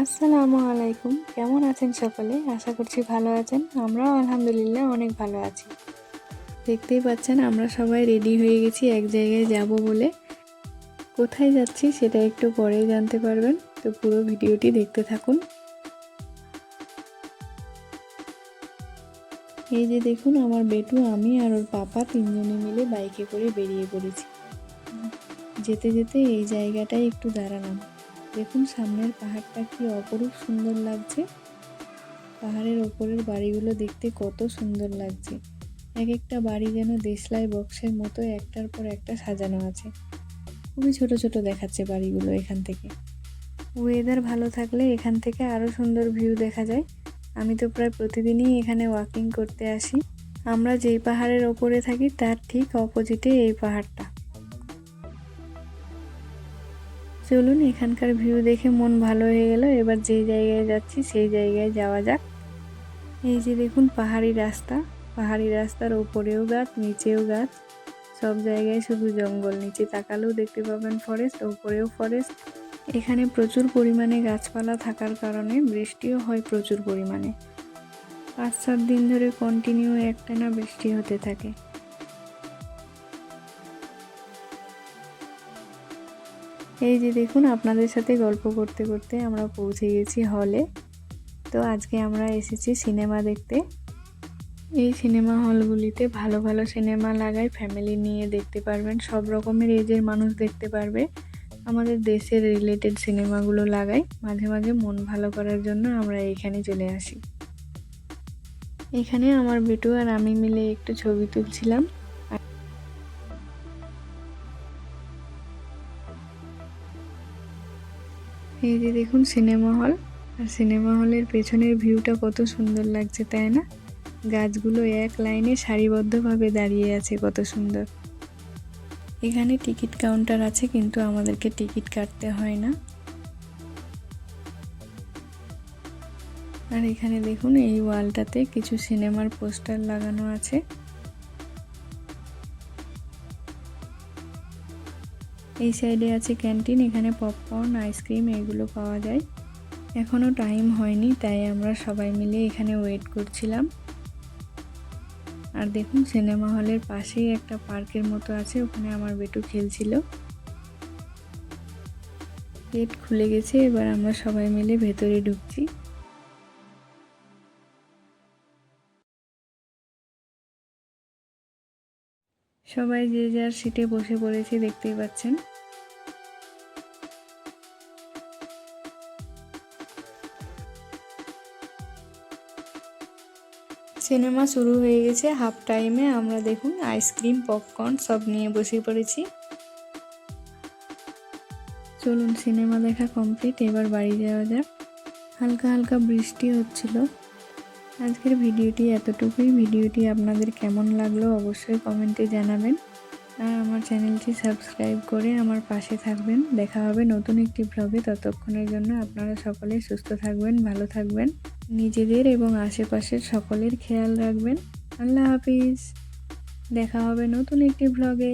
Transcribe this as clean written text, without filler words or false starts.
আসসালামু আলাইকুম। কেমন আছেন সকলে? আশা করছি ভালো আছেন। আমরাও আলহামদুলিল্লাহ অনেক ভালো আছি। দেখতেই পাচ্ছেন আমরা সবাই রেডি হয়ে গেছি এক জায়গায় যাব বলে। কোথায় যাচ্ছি সেটা একটু পরেই জানতে পারবেন, তো পুরো ভিডিওটি দেখতে থাকুন। এই যে দেখুন, আমার বেটু, আমি আর ওর পাপা তিনজনে মিলে বাইকে করে বেরিয়ে পড়েছি। যেতে যেতে এই জায়গাটায় একটু দাঁড়ালাম। দেখুন সামনের পাহাড়টা কি অপরূপ সুন্দর লাগছে। পাহাড়ের ওপরের বাড়িগুলো দেখতে কত সুন্দর লাগছে। এক একটা বাড়ি যেন দেশলাই বক্সের মতো একটার পর একটা সাজানো আছে। খুবই ছোট ছোট দেখাচ্ছে বাড়িগুলো এখান থেকে। ওয়েদার ভালো থাকলে এখান থেকে আরও সুন্দর ভিউ দেখা যায়। আমি তো প্রায় প্রতিদিনই এখানে ওয়াকিং করতে আসি। আমরা যেই পাহাড়ের ওপরে থাকি তার ঠিক অপোজিটে এই পাহাড়টা। চলুন, এখানকার ভিউ দেখে মন ভালো হয়ে গেল। এবার যেই জায়গায় যাচ্ছি সেই জায়গায় যাওয়া যাক। এই যে দেখুন পাহাড়ি রাস্তা, পাহাড়ি রাস্তার ওপরেও গাছ, নিচেও গাছ, সব জায়গায় শুধু জঙ্গল। নিচে তাকালেও দেখতে পাবেন ফরেস্ট, ওপরেও ফরেস্ট। এখানে প্রচুর পরিমাণে গাছপালা থাকার কারণে বৃষ্টিও হয় প্রচুর পরিমাণে। 5-7 দিন ধরে কন্টিনিউ একটানা বৃষ্টি হতে থাকে। এই যে দেখুন, আপনাদের সাথে গল্প করতে করতে আমরা পৌঁছে গেছি হলে। তো আজকে আমরা এসেছি সিনেমা দেখতে। এই সিনেমা হলগুলিতে ভালো ভালো সিনেমা লাগায়, ফ্যামিলি নিয়ে দেখতে পারবেন, সব রকমের এজের মানুষ দেখতে পারবে। আমাদের দেশের রিলেটেড সিনেমাগুলো লাগায়। মাঝে মাঝে মন ভালো করার জন্য আমরা এখানে চলে আসি। এখানে আমার বেটু আর আমি মিলে একটু ছবি তুলছিলাম। এই যে দেখুন সিনেমা হল, আর সিনেমা হলের পেছনের ভিউটা কত সুন্দর লাগছে, তাই না? গাছগুলো এক লাইনে সারিবদ্ধভাবে দাঁড়িয়ে আছে, কত সুন্দর। এখানে টিকিট কাউন্টার আছে, কিন্তু আমাদেরকে টিকিট কাটতে হয় না। আর এখানে দেখুন এই ওয়ালটাতে কিছু সিনেমার পোস্টার লাগানো আছে। এই সাইডে আছে ক্যান্টিন, এখানে পপকর্ন, আইসক্রিম এগুলো পাওয়া যায়। এখনো টাইম হয়নি, তাই আমরা সবাই মিলে এখানে ওয়েট করছিলাম। আর দেখুন সিনেমা হলের পাশেই একটা পার্কের মতো আছে, ওখানে আমার বেটু খেলছিল। গেট খুলে গেছে, এবার আমরা সবাই মিলে ভেতরে ঢুকছি। সবাই যে যার সিটে বসে পড়েছি, দেখতেই পাচ্ছেন। সিনেমা শুরু হয়ে গেছে। হাফ টাইমে আমরা দেখুন আইসক্রিম, পপকর্ন সব নিয়ে বসে পড়েছি। চলুন, সিনেমা দেখা কমপ্লিট, এবার বাড়ি যাওয়া যাক। হালকা হালকা বৃষ্টি হচ্ছিল। আজকের ভিডিওটি এতটুকুই। ভিডিওটি আপনাদের কেমন লাগলো অবশ্যই কমেন্টে জানাবেন। আর আমার চ্যানেলটি সাবস্ক্রাইব করে আমার পাশে থাকবেন। দেখা হবে নতুন একটি ব্লগে। ততক্ষণের জন্য আপনারা সকলে সুস্থ থাকবেন, ভালো থাকবেন, নিজেদের এবং আশেপাশের সকলের খেয়াল রাখবেন। আল্লাহ হাফিজ। দেখা হবে নতুন একটি ব্লগে।